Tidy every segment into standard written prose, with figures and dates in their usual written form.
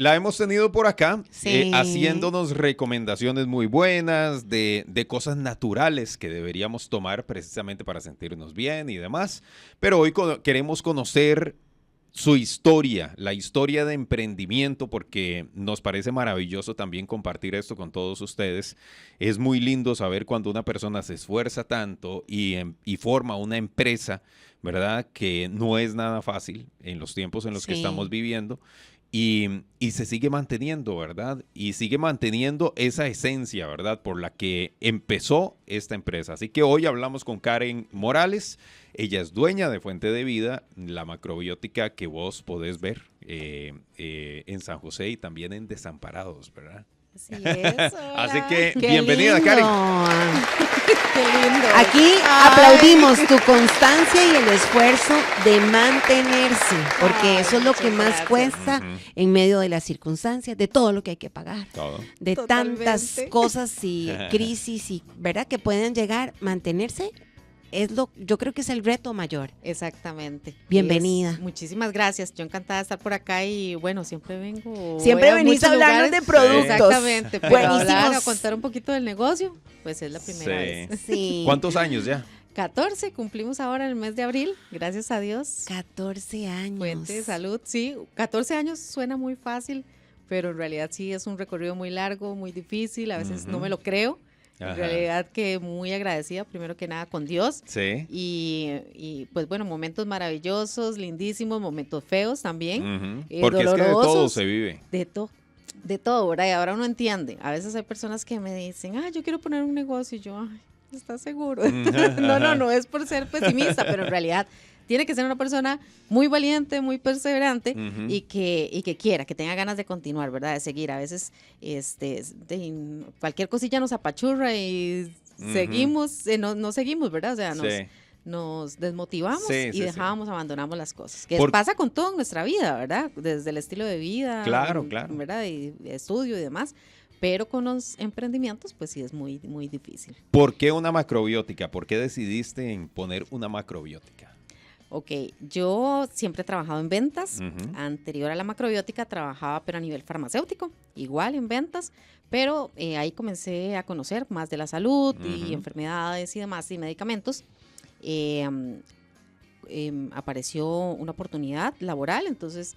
La hemos tenido por acá, Sí. haciéndonos recomendaciones muy buenas de cosas naturales que deberíamos tomar precisamente para sentirnos bien y demás. Pero hoy queremos conocer su historia, la historia de emprendimiento, porque nos parece maravilloso también compartir esto con todos ustedes. Es muy lindo saber cuando una persona se esfuerza tanto y forma una empresa, ¿verdad? Que no es nada fácil en los tiempos en los que estamos Sí. viviendo. Y se sigue manteniendo, ¿verdad? Y sigue manteniendo esa esencia, ¿verdad? Por la que empezó esta empresa. Así que hoy hablamos con Karen Morales. Ella es dueña de Fuente de Vida, la macrobiótica que vos podés ver en San José y también en Desamparados, ¿verdad? Así es, Así hola. que ¡Qué bienvenida, lindo! Karen. Qué lindo. Aquí Ay. aplaudimos tu constancia y el esfuerzo de mantenerse, porque Ay, eso es lo muchas que más gracias. cuesta Ujú. en medio de las circunstancias, de todo lo que hay que pagar, Todo. de tantas Totalmente. cosas y crisis y, ¿verdad? Que pueden llegar, mantenerse yo creo que es el reto mayor. Exactamente. Bienvenida. Muchísimas gracias. Yo encantada de estar por acá y bueno, siempre vengo. Siempre voy a venís a muchos hablarnos lugares. de productos. Exactamente. Pero Buenísimos. hablar, a contar un poquito del negocio, pues es la primera vez. Sí. ¿Cuántos años ya? 14 cumplimos ahora en el mes de abril, gracias a Dios. 14 años. Fuente de salud, sí. 14 años suena muy fácil, pero en realidad sí es un recorrido muy largo, muy difícil. A veces no me lo creo. Ajá. En realidad que muy agradecida, primero que nada, con Dios. Sí. Y pues bueno, momentos maravillosos, lindísimos, momentos feos también, Ujú. Porque es que de todo dolorosos. se vive. De todo, ¿verdad? Y ahora uno entiende. A veces hay personas que me dicen, yo quiero poner un negocio. Y yo, ¿estás seguro? No es por ser pesimista, pero en realidad tiene que ser una persona muy valiente, muy perseverante Ujú. y que quiera, que tenga ganas de continuar, ¿verdad? De seguir. A veces cualquier cosilla nos apachurra y Ujú. seguimos, no seguimos, ¿verdad? O sea, Sí. nos desmotivamos Sí, y sí, dejamos, abandonamos las cosas. Que Por- pasa con todo en nuestra vida, ¿verdad? Desde el estilo de vida, Claro. ¿verdad? Y estudio y demás. Pero con los emprendimientos, pues sí es muy, muy difícil. ¿Por qué una macrobiótica? ¿Por qué decidiste en poner una macrobiótica? Ok, yo siempre he trabajado en ventas. Ujú. Anterior a la macrobiótica trabajaba pero a nivel farmacéutico, igual en ventas, pero ahí comencé a conocer más de la salud y Ujú. enfermedades y demás y medicamentos. Apareció una oportunidad laboral, entonces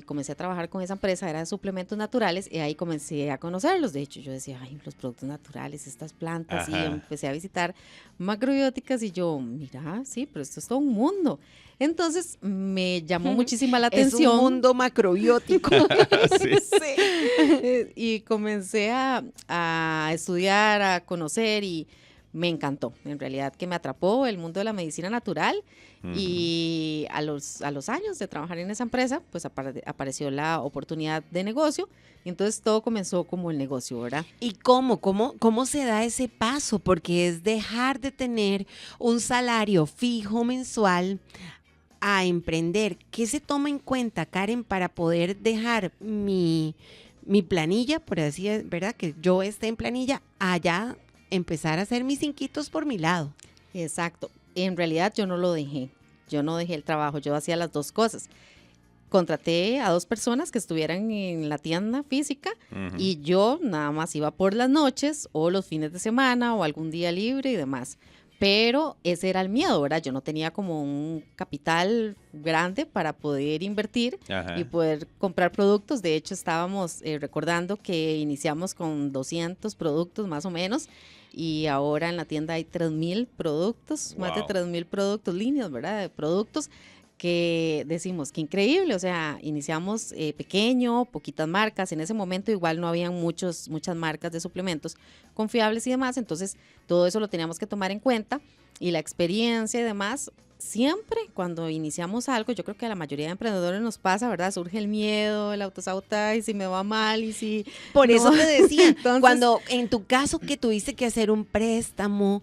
comencé a trabajar con esa empresa, era de suplementos naturales y ahí comencé a conocerlos. De hecho, yo decía, los productos naturales, estas plantas, y Ajá. empecé a visitar macrobióticas y yo, mira, sí, pero esto es todo un mundo. Entonces me llamó muchísima la Es atención. un mundo macrobiótico. Sí. Y comencé a estudiar, a conocer y me encantó. En realidad que me atrapó el mundo de la medicina natural. Ujú. Y a los años de trabajar en esa empresa, pues apareció la oportunidad de negocio. Y entonces todo comenzó como el negocio, ¿verdad? ¿Y cómo se da ese paso? Porque es dejar de tener un salario fijo mensual a emprender. ¿Qué se toma en cuenta, Karen, para poder dejar mi planilla, por así decir, ¿verdad? Que yo esté en planilla, allá empezar a hacer mis inquitos por mi lado. Exacto. En realidad yo no lo dejé. Yo no dejé el trabajo, yo hacía las dos cosas. Contraté a 2 personas que estuvieran en la tienda física Ujú. y yo nada más iba por las noches o los fines de semana o algún día libre y demás. Pero ese era el miedo, ¿verdad? Yo no tenía como un capital grande para poder invertir Ajá. y poder comprar productos. De hecho, estábamos recordando que iniciamos con 200 productos más o menos y ahora en la tienda hay 3,000 productos, más de Wow. 3,000 productos, líneas, ¿verdad? De productos que decimos que increíble, o sea, iniciamos pequeño, poquitas marcas, en ese momento igual no habían muchas marcas de suplementos confiables y demás, entonces todo eso lo teníamos que tomar en cuenta y la experiencia y demás. Siempre cuando iniciamos algo, yo creo que a la mayoría de emprendedores nos pasa, ¿verdad? Surge el miedo, el autosabotaje, y si me va mal y si... Por no. eso te decía, Entonces- cuando en tu caso que tuviste que hacer un préstamo,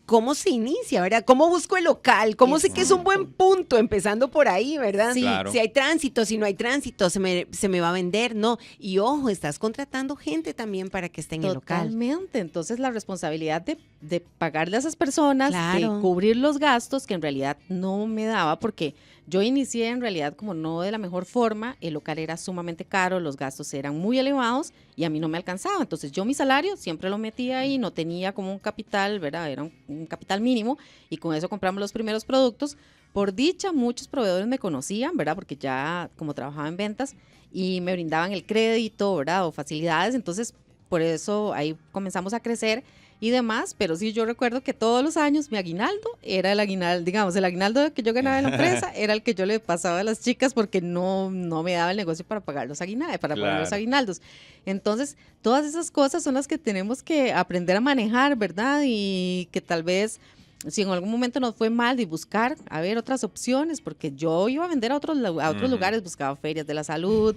¿cómo se inicia, verdad? ¿Cómo busco el local? ¿Cómo sé que es un buen punto? Empezando por ahí, ¿verdad? Sí. Claro. Si hay tránsito, si no hay tránsito, se me va a vender, ¿no? Y ojo, estás contratando gente también para que esté en el local. Totalmente. Entonces, la responsabilidad de pagarle a esas personas, Claro. de cubrir los gastos, que en realidad no me daba porque Yo inicié en realidad como no de la mejor forma, el local era sumamente caro, los gastos eran muy elevados y a mí no me alcanzaba. Entonces yo mi salario siempre lo metía ahí, no tenía como un capital, ¿verdad? Era un capital mínimo y con eso compramos los primeros productos. Por dicha, muchos proveedores me conocían, ¿verdad? Porque ya como trabajaba en ventas y me brindaban el crédito, ¿verdad? O facilidades. Entonces, por eso ahí comenzamos a crecer y demás, pero sí yo recuerdo que todos los años mi aguinaldo era el aguinaldo, digamos, el aguinaldo que yo ganaba en la empresa era el que yo le pasaba a las chicas porque no me daba el negocio para pagar los aguinaldos, para pagar los aguinaldos. Entonces, todas esas cosas son las que tenemos que aprender a manejar, ¿verdad? Y que tal vez si en algún momento nos fue mal, y buscar, a ver, otras opciones, porque yo iba a vender a otros lugares, buscaba ferias de la salud,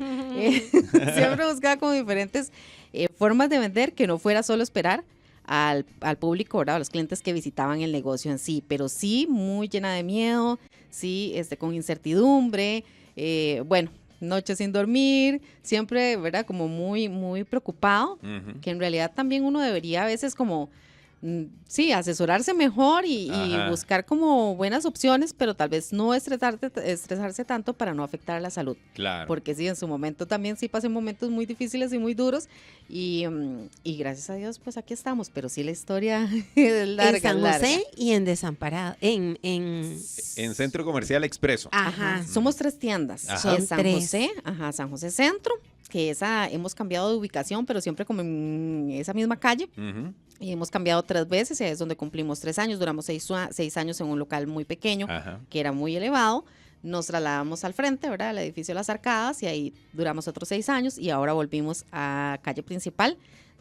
siempre buscaba como diferentes formas de vender que no fuera solo esperar al público, ¿verdad? A los clientes que visitaban el negocio en sí, pero sí muy llena de miedo, sí, con incertidumbre, bueno, noches sin dormir, siempre, ¿verdad? Como muy, muy preocupado, que en realidad también uno debería a veces como sí, asesorarse mejor y buscar como buenas opciones, pero tal vez no estresarse tanto para no afectar a la salud. Claro. Porque sí, en su momento también sí pasé momentos muy difíciles y muy duros y gracias a Dios pues aquí estamos, pero sí la historia es larga. En San José y en Desamparado, en Centro Comercial Expreso. Ajá, somos 3 tiendas. Son En San 3. José, San José Centro, que esa hemos cambiado de ubicación, pero siempre como en esa misma calle. Y hemos cambiado 3 veces, y es donde cumplimos 3 años. Duramos 6 años en un local muy pequeño, que era muy elevado. Nos trasladamos al frente, ¿verdad? Al edificio Las Arcadas, y ahí duramos otros 6 años. Y ahora volvimos a calle principal,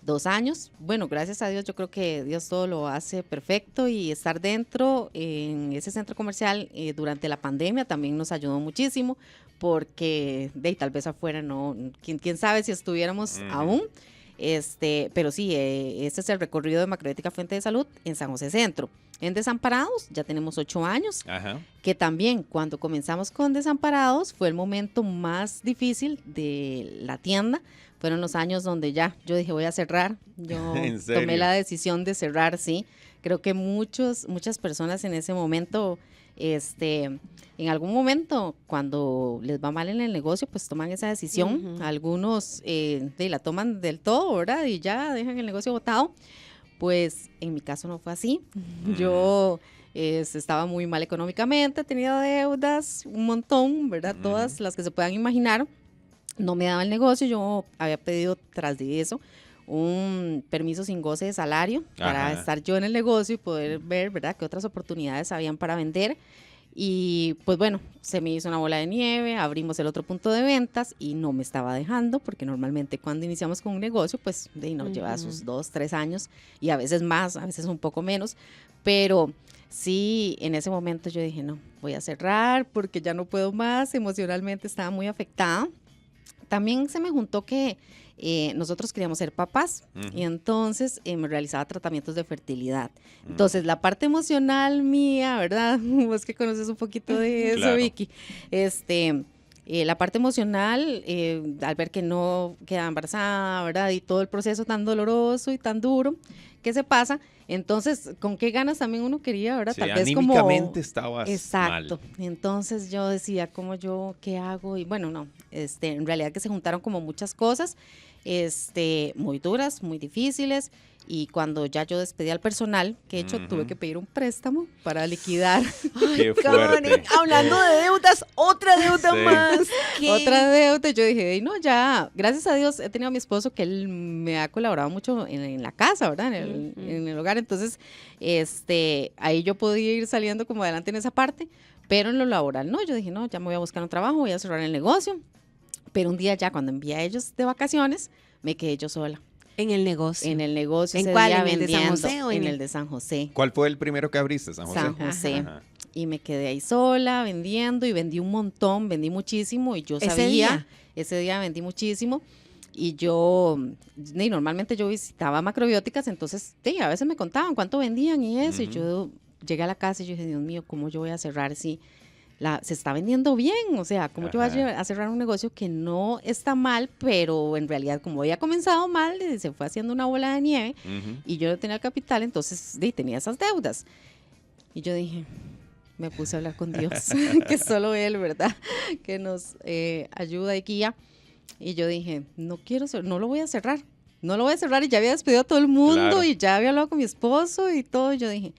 2 años. Bueno, gracias a Dios, yo creo que Dios todo lo hace perfecto. Y estar dentro en ese centro comercial durante la pandemia también nos ayudó muchísimo. Porque tal vez afuera no, quién sabe si estuviéramos aún. Pero sí, este es el recorrido de Macroética Fuente de Salud en San José Centro. En Desamparados ya tenemos 8 años, que también cuando comenzamos con Desamparados fue el momento más difícil de la tienda. Fueron los años donde ya yo dije voy a cerrar, yo tomé la decisión de cerrar, sí. Creo que muchas personas en ese momento, en algún momento cuando les va mal en el negocio, pues toman esa decisión. Algunos la toman del todo, ¿verdad? Y ya dejan el negocio botado. Pues en mi caso no fue así. Yo estaba muy mal económicamente, tenía deudas, un montón, ¿verdad? Todas las que se puedan imaginar. No me daba el negocio, yo había pedido tras de eso un permiso sin goce de salario para estar yo en el negocio y poder ver, ¿verdad?, qué otras oportunidades habían para vender. Y pues bueno, se me hizo una bola de nieve, abrimos el otro punto de ventas y no me estaba dejando, porque normalmente cuando iniciamos con un negocio, pues lleva sus 2, 3 años y a veces más, a veces un poco menos, pero sí, en ese momento yo dije, no, voy a cerrar porque ya no puedo más, emocionalmente estaba muy afectada. También se me juntó que nosotros queríamos ser papás y entonces me realizaba tratamientos de fertilidad. Entonces la parte emocional mía, ¿verdad? Vos que conoces un poquito de eso, claro. Vicky. La parte emocional, al ver que no quedaba embarazada, ¿verdad? Y todo el proceso tan doloroso y tan duro que se pasa, entonces, ¿con qué ganas también uno quería, verdad? Sí, tal vez anímicamente estabas exacto. mal. Entonces yo decía, ¿qué hago? Y bueno, no, en realidad que se juntaron como muchas cosas, muy duras, muy difíciles, y cuando ya yo despedí al personal, que de hecho tuve que pedir un préstamo para liquidar. Qué fuerte. Hablando de deudas, otra deuda más. Otra deuda. Yo dije, no, ya, gracias a Dios he tenido a mi esposo que él me ha colaborado mucho en la casa, ¿verdad? En el hogar. Entonces, ahí yo podía ir saliendo como adelante en esa parte, pero en lo laboral no. Yo dije, no, ya me voy a buscar un trabajo, voy a cerrar el negocio. Pero un día ya cuando envié a ellos de vacaciones, me quedé yo sola. En el negocio. En el negocio. ¿En ese cuál? día ¿En el de San vendiendo, José o en el de San José? ¿Cuál fue el primero que abriste, San José? San José. Ajá. Y me quedé ahí sola vendiendo y vendí un montón, vendí muchísimo y yo sabía, ese día vendí muchísimo y yo, normalmente yo visitaba macrobióticas, entonces a veces me contaban cuánto vendían y eso, y yo llegué a la casa y yo dije, Dios mío, ¿cómo yo voy a cerrar si se está vendiendo bien? O sea, ¿cómo yo voy a cerrar un negocio que no está mal, pero en realidad como había comenzado mal, se fue haciendo una bola de nieve y yo no tenía el capital, entonces tenía esas deudas. Y yo dije, me puse a hablar con Dios, que solo Él, ¿verdad? Que nos ayuda y guía. Y yo dije, no lo voy a cerrar. No lo voy a cerrar, y ya había despedido a todo el mundo, Claro. y ya había hablado con mi esposo y todo. Y yo dije,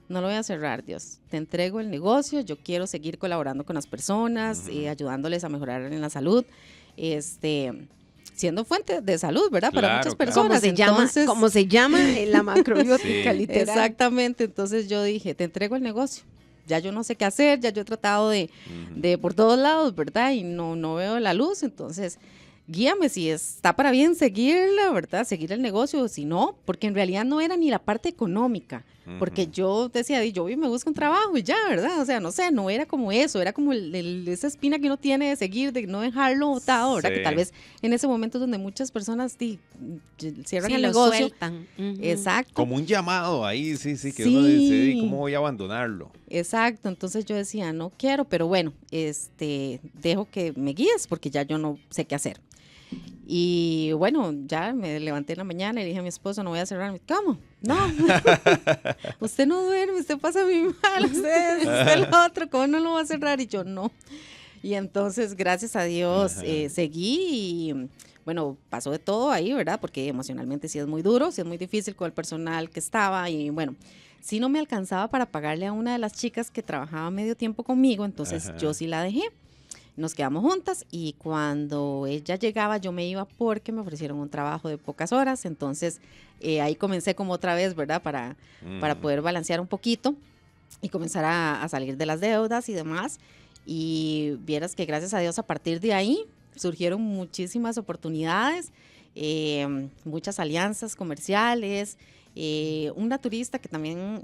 no lo voy a cerrar, Dios. Te entrego el negocio, yo quiero seguir colaborando con las personas, ayudándoles a mejorar en la salud, siendo fuente de salud, ¿verdad? Para Claro, muchas claro. personas. Entonces, Como se llama en la macrobiótica, Sí. literal. exactamente, entonces yo dije, te entrego el negocio. Ya yo no sé qué hacer, ya yo he tratado de por todos lados, ¿verdad? Y no veo la luz, entonces guíame si está para bien seguirla, ¿verdad? Seguir el negocio, o si no, porque en realidad no era ni la parte económica, porque yo decía, yo me busco un trabajo y ya, ¿verdad? O sea, no sé, no era como eso, era como esa espina que uno tiene de seguir, de no dejarlo botado, ¿verdad? Sí. Que tal vez en ese momento es donde muchas personas cierran Sí, el lo negocio. sueltan. Ujú. Exacto. Como un llamado ahí, sí, que Sí. uno dice, "Di, ¿cómo voy a abandonarlo?" Exacto, entonces yo decía, no quiero, pero bueno, dejo que me guíes porque ya yo no sé qué hacer. Y bueno, ya me levanté en la mañana y le dije a mi esposo, no voy a cerrar. ¿Cómo? No, usted no duerme, usted pasa muy mal, usted el otro, ¿cómo no lo va a cerrar? Y yo no. Y entonces, gracias a Dios, seguí y bueno, pasó de todo ahí, ¿verdad? Porque emocionalmente sí es muy duro, sí es muy difícil con el personal que estaba y bueno, sí no me alcanzaba para pagarle a una de las chicas que trabajaba medio tiempo conmigo, entonces yo sí la dejé. Nos quedamos juntas y cuando ella llegaba yo me iba porque me ofrecieron un trabajo de pocas horas, entonces ahí comencé como otra vez, ¿verdad? Para poder balancear un poquito y comenzar a salir de las deudas y demás. Y vieras que gracias a Dios a partir de ahí surgieron muchísimas oportunidades, muchas alianzas comerciales. Un naturista que también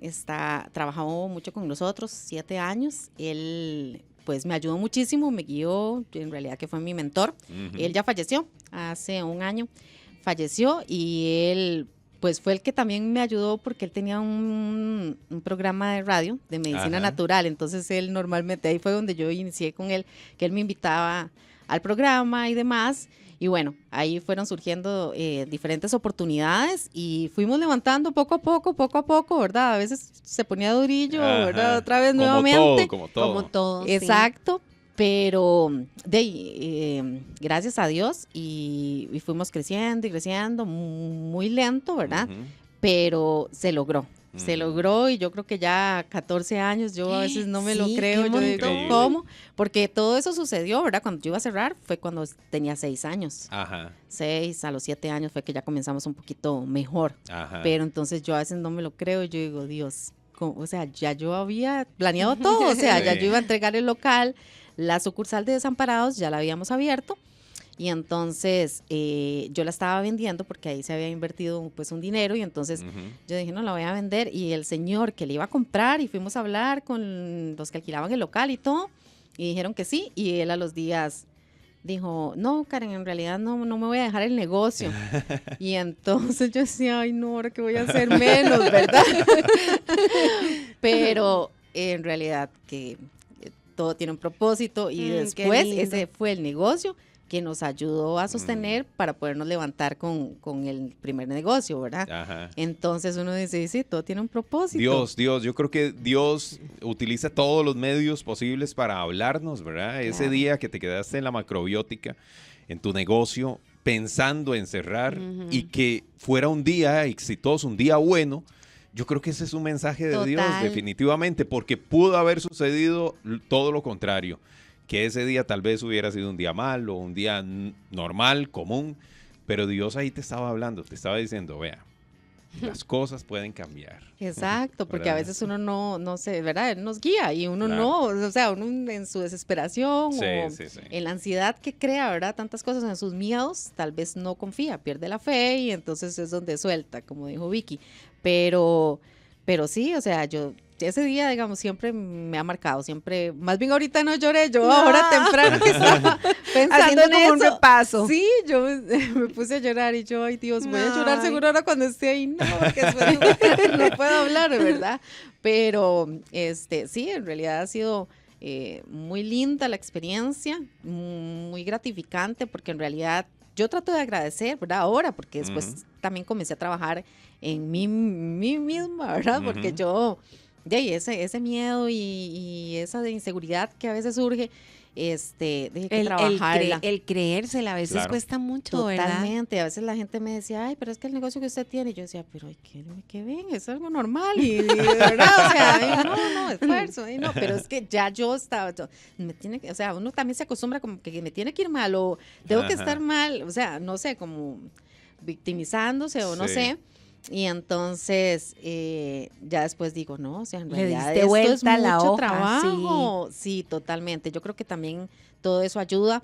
trabajó mucho con nosotros, 7 años, él pues me ayudó muchísimo, me guió, en realidad que fue mi mentor. Él ya falleció, hace un año falleció, y él pues fue el que también me ayudó porque él tenía un programa de radio de medicina natural, entonces él normalmente, ahí fue donde yo inicié con él, que él me invitaba al programa y demás. Y bueno, ahí fueron surgiendo diferentes oportunidades y fuimos levantando poco a poco, ¿verdad? A veces se ponía durillo, ¿verdad? Otra vez Como nuevamente. Como todo. Como todo. sí. Exacto, pero gracias a Dios y fuimos creciendo y creciendo, muy lento, ¿verdad? Pero se logró. Se logró y yo creo que ya 14 años, yo a veces no me lo Sí, creo, qué yo digo, montón. ¿cómo? Porque todo eso sucedió, ¿verdad? Cuando yo iba a cerrar fue cuando tenía 6 años. Ajá, 6, a los 7 años fue que ya comenzamos un poquito mejor. ajá. Pero entonces yo a veces no me lo creo, yo digo, Dios, o sea, ya yo había planeado todo, o sea, ya Sí. yo iba a entregar el local, la sucursal de Desamparados ya la habíamos abierto. Y entonces yo la estaba vendiendo porque ahí se había invertido pues un dinero y entonces yo dije, no, la voy a vender, y el señor que le iba a comprar y fuimos a hablar con los que alquilaban el local y todo y dijeron que sí, y él a los días dijo, no, Karen, en realidad no me voy a dejar el negocio. Y entonces yo decía, ay, no, ahora que voy a hacer menos, ¿verdad? Pero en realidad que todo tiene un propósito y Qué después lindo. ese fue el negocio que nos ayudó a sostener para podernos levantar con el primer negocio, ¿verdad? Ajá. Entonces uno dice, sí, todo tiene un propósito. Dios, yo creo que Dios utiliza todos los medios posibles para hablarnos, ¿verdad? Ese Claro. día que te quedaste en la macrobiótica, en tu negocio, pensando en cerrar y que fuera un día exitoso, un día bueno, yo creo que ese es un mensaje de Dios, Total. definitivamente, porque pudo haber sucedido todo lo contrario, que ese día tal vez hubiera sido un día malo, un día normal, común, pero Dios ahí te estaba hablando, te estaba diciendo, vea, las cosas pueden cambiar. Exacto, porque a ¿Verdad? veces uno no sé, ¿verdad? Él nos guía y uno Claro. no, o sea, uno en su desesperación Sí, o sí, sí. en la ansiedad que crea, ¿verdad? Tantas cosas, en sus miedos, tal vez no confía, pierde la fe y entonces es donde suelta, como dijo Vicky. Pero sí, o sea, yo ese día, digamos, siempre me ha marcado, siempre, más bien ahorita no lloré, yo ahora temprano que estaba pensando Haciendo en como un eso. repaso. Sí, yo me puse a llorar y yo, ay Dios, voy a llorar Ay. seguro ahora cuando esté ahí, no, porque después no puedo hablar, ¿verdad? Pero, sí, en realidad ha sido muy linda la experiencia, muy gratificante, porque en realidad yo trato de agradecer, ¿verdad? Ahora, porque después también comencé a trabajar en mí misma, ¿verdad? Porque yo de ahí ese miedo y esa de inseguridad que a veces surge, dije que trabajarla. El creérsela a veces Claro. cuesta mucho, ¿verdad? Totalmente, a veces la gente me decía, ay, pero es que el negocio que usted tiene, y yo decía, pero ay, ¿qué ven? Es algo normal, y de verdad, o sea, ay, no, esfuerzo, ay, no, pero es que ya yo estaba, o sea, uno también se acostumbra como que me tiene que ir mal, o tengo que Ajá. estar mal, o sea, no sé, como victimizándose, o no Sí. sé. Y entonces, ya después digo, no, o sea, en Le realidad diste esto vuelta es a la mucho hoja, trabajo. Sí, totalmente. Yo creo que también todo eso ayuda.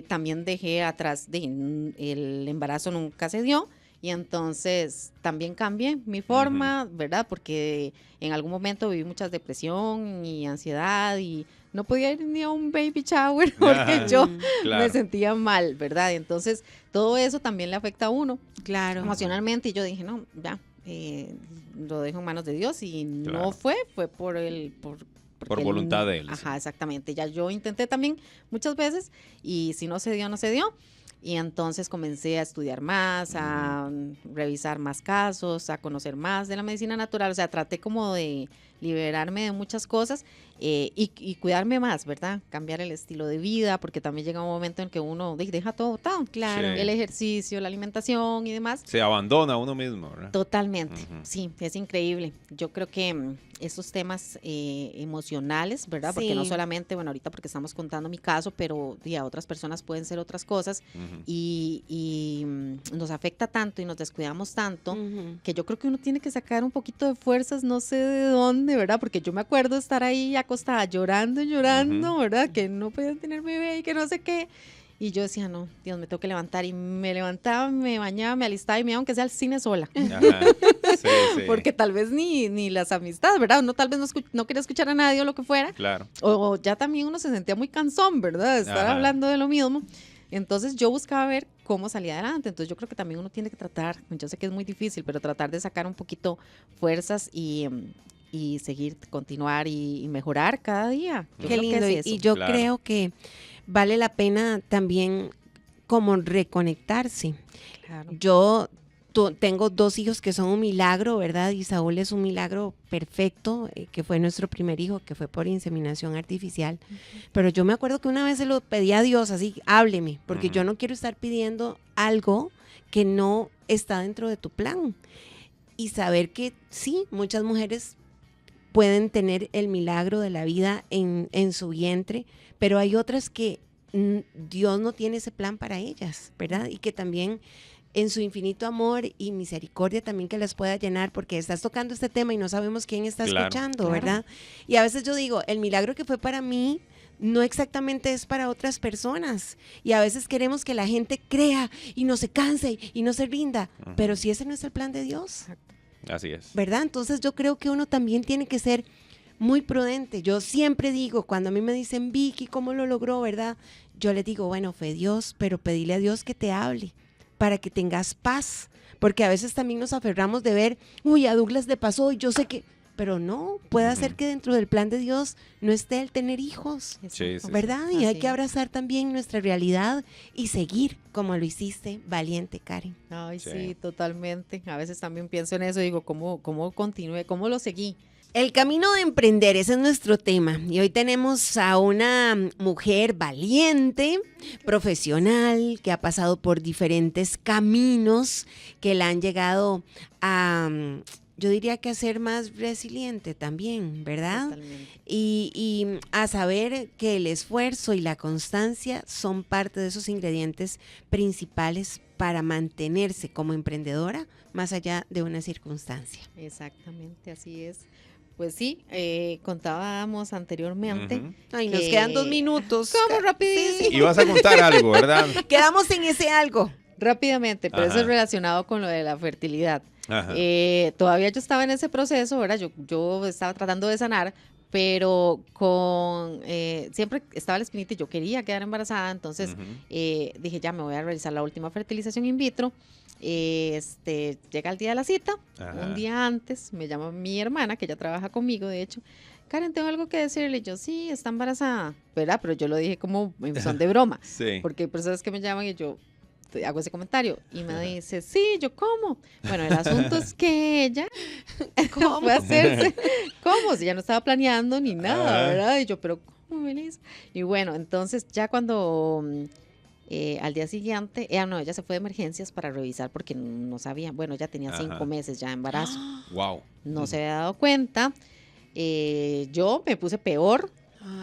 También dejé atrás, el embarazo nunca se dio. Y entonces también cambié mi forma, ¿verdad? Porque en algún momento viví mucha depresión y ansiedad y no podía ir ni a un baby shower porque Ajá. yo Mm, Claro. me sentía mal, ¿verdad? Entonces todo eso también le afecta a uno claro. emocionalmente, y yo dije, no, ya, lo dejo en manos de Dios, y Claro. no fue porque Por voluntad de él, Ajá, exactamente. Ya yo intenté también muchas veces, y si no se dio, no se dio. Y entonces comencé a estudiar más, a revisar más casos, a conocer más de la medicina natural. O sea, traté como de liberarme de muchas cosas, y cuidarme más, ¿verdad? Cambiar el estilo de vida, porque también llega un momento en que uno deja todo botado. Claro. Sí. El ejercicio, la alimentación y demás. Se abandona a uno mismo, ¿verdad? Totalmente, Ujú. sí, es increíble. Yo creo que esos temas emocionales, ¿verdad? Porque no Sí. solamente, bueno, ahorita porque estamos contando mi caso, pero a otras personas pueden ser otras cosas, Ujú. y nos afecta tanto y nos descuidamos tanto, Ujú. que yo creo que uno tiene que sacar un poquito de fuerzas, no sé de dónde, ¿verdad? Porque yo me acuerdo estar ahí acostada llorando, Ujú. ¿verdad? Que no podía tener bebé y que no sé qué. Y yo decía, no, Dios, me tengo que levantar. Y me levantaba, me bañaba, me alistaba y me iba aunque sea al cine sola. Ajá. Sí, sí. Porque tal vez ni las amistades, ¿verdad? Uno tal vez no quería escuchar a nadie o lo que fuera. Claro. O ya también uno se sentía muy cansón, ¿verdad? De estar Ajá. hablando de lo mismo. Entonces yo buscaba ver cómo salía adelante. Entonces yo creo que también uno tiene que tratar, yo sé que es muy difícil, pero tratar de sacar un poquito fuerzas y seguir, continuar y mejorar cada día. Yo Qué creo que lindo. es Y eso. yo Claro. creo que vale la pena también como reconectarse. Claro. Yo tengo 2 hijos que son un milagro, ¿verdad? Y Saúl es un milagro perfecto, que fue nuestro primer hijo, que fue por inseminación artificial. Pero yo me acuerdo que una vez se lo pedí a Dios, así, hábleme, porque yo Ujú. no quiero estar pidiendo algo que no está dentro de tu plan. Y saber que sí, muchas mujeres pueden tener el milagro de la vida en su vientre, pero hay otras que Dios no tiene ese plan para ellas, ¿verdad? Y que también en su infinito amor y misericordia también que las pueda llenar, porque estás tocando este tema y no sabemos quién está Claro, escuchando, claro. ¿verdad? Y a veces yo digo, el milagro que fue para mí no exactamente es para otras personas. Y a veces queremos que la gente crea y no se canse y no se rinda, Ujú. pero si ese no es el plan de Dios, Así es. ¿verdad? Entonces yo creo que uno también tiene que ser muy prudente. Yo siempre digo, cuando a mí me dicen, Vicky, ¿cómo lo logró, verdad? Yo les digo, bueno, fue Dios, pero pedile a Dios que te hable para que tengas paz. Porque a veces también nos aferramos de ver, uy, a Douglas le pasó y yo sé que... Pero no, puede ser Ujú. que dentro del plan de Dios no esté el tener hijos, Sí, sí. ¿verdad? Y hay Así que es. abrazar también nuestra realidad y seguir como lo hiciste, valiente, Karen. Ay, Sí. sí, totalmente. A veces también pienso en eso, digo, ¿cómo continué? ¿Cómo lo seguí? El camino de emprender, ese es nuestro tema. Y hoy tenemos a una mujer valiente, profesional, que ha pasado por diferentes caminos que la han llegado a, yo diría que a ser más resiliente también, ¿verdad? Totalmente. Y a saber que el esfuerzo y la constancia son parte de esos ingredientes principales para mantenerse como emprendedora más allá de una circunstancia. Exactamente, así es. Pues sí, contábamos anteriormente. Ujú. Ay, nos que- quedan 2 minutos. ¿Cómo rapidísimo? Y vas a contar algo, ¿verdad? Quedamos en ese algo. Rápidamente, pero eso Ajá. es relacionado con lo de la fertilidad. Ajá. Todavía yo estaba en ese proceso, ¿verdad? Yo estaba tratando de sanar, pero siempre estaba la espinita y yo quería quedar embarazada, entonces Ujú. dije, ya me voy a realizar la última fertilización in vitro. Llega el día de la cita, Ajá. un día antes me llama mi hermana, que ella trabaja conmigo, de hecho. Karen, tengo algo que decirle. Y yo, sí, está embarazada, ¿verdad? Pero yo lo dije como en son de broma, Sí. porque hay personas que me llaman y yo, hago ese comentario y me dice, sí, yo como. Bueno, el asunto es que ella fue a hacerse, ¿cómo? Si ya no estaba planeando ni nada, ¿verdad? Y yo, pero ¿cómo, Melissa? Y bueno, entonces ya cuando al día siguiente, no, ella se fue de emergencias para revisar porque no sabía, bueno, ella tenía 5 meses ya de embarazo. Wow. No se había dado cuenta. Yo me puse peor.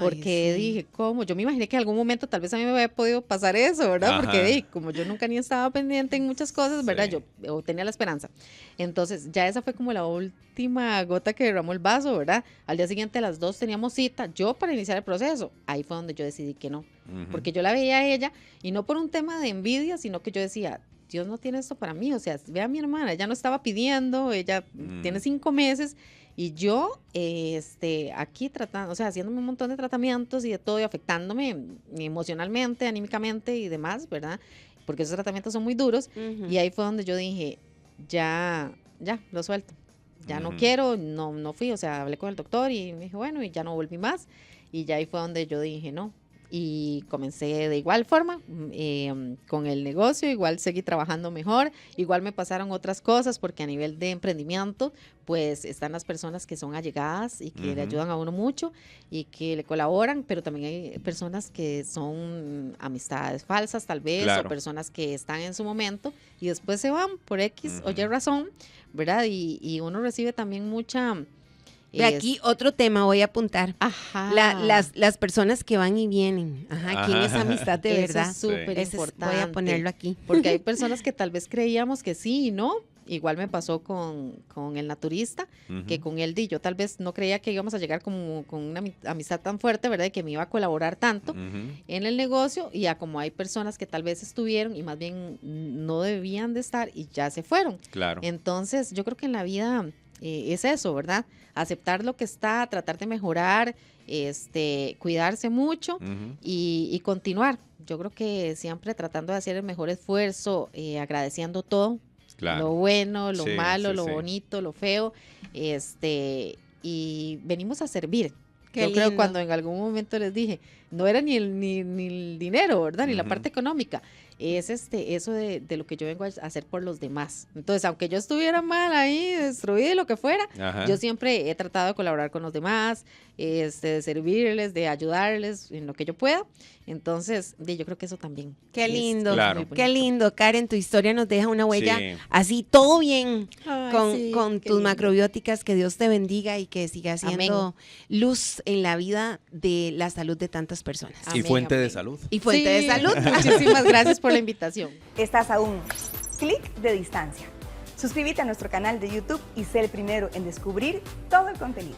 Porque sí. dije, ¿cómo? Yo me imaginé que en algún momento tal vez a mí me había podido pasar eso, ¿verdad? Porque como yo nunca ni estaba pendiente en muchas cosas, ¿verdad? Sí. Yo tenía la esperanza. Entonces, ya esa fue como la última gota que derramó el vaso, ¿verdad? Al día siguiente a las 2 teníamos cita, yo para iniciar el proceso. Ahí fue donde yo decidí que no. Porque yo la veía a ella, y no por un tema de envidia, sino que yo decía, Dios no tiene esto para mí. O sea, ve a mi hermana, ella no estaba pidiendo, ella tiene 5 meses. Y yo, aquí tratando, o sea, haciéndome un montón de tratamientos y de todo, y afectándome emocionalmente, anímicamente y demás, ¿verdad? Porque esos tratamientos son muy duros. Y ahí fue donde yo dije, ya, lo suelto. Ya no quiero, no fui, o sea, hablé con el doctor y me dijo, bueno, y ya no volví más. Y ya ahí fue donde yo dije, no. Y comencé de igual forma con el negocio, igual seguí trabajando mejor, igual me pasaron otras cosas porque a nivel de emprendimiento pues están las personas que son allegadas y que le ayudan a uno mucho y que le colaboran, pero también hay personas que son amistades falsas tal vez, Claro. o personas que están en su momento y después se van por X o Y razón, ¿verdad? Y uno recibe también mucha... De aquí otro tema voy a apuntar. Ajá. Las personas que van y vienen. Ajá, ¿quién es amistad de Eso verdad? es súper Ese importante. voy a ponerlo aquí. Porque hay personas que tal vez creíamos que sí y no. Igual me pasó con el naturista, que con él yo tal vez no creía que íbamos a llegar como con una amistad tan fuerte, ¿verdad? Y que me iba a colaborar tanto en el negocio, y a como hay personas que tal vez estuvieron y más bien no debían de estar y ya se fueron. Claro. Entonces, yo creo que en la vida es eso, ¿verdad? Aceptar lo que está, tratar de mejorar, cuidarse mucho y continuar. Yo creo que siempre tratando de hacer el mejor esfuerzo, agradeciendo todo. Claro. Lo bueno, lo Sí, malo, sí, lo sí. bonito, lo feo, y venimos a servir. Qué Yo creo lindo. cuando en algún momento les dije, no era ni el dinero, ¿verdad? Ni la parte económica, es eso de lo que yo vengo a hacer por los demás. Entonces, aunque yo estuviera mal ahí, destruida y lo que fuera, yo siempre he tratado de colaborar con los demás, de servirles, de ayudarles en lo que yo pueda. Entonces, yo creo que eso también. Qué es lindo, Claro. muy bonito. qué lindo, Karen, tu historia nos deja una huella Sí. así, todo bien, Ay, sí, con qué tus lindo. macrobióticas, que Dios te bendiga y que siga siendo luz en la vida de la salud de tantas personas. Y Amén, fuente de amén. salud. Y fuente de Sí, salud. Muchísimas gracias por la invitación. Estás a un clic de distancia. Suscríbete a nuestro canal de YouTube y sé el primero en descubrir todo el contenido.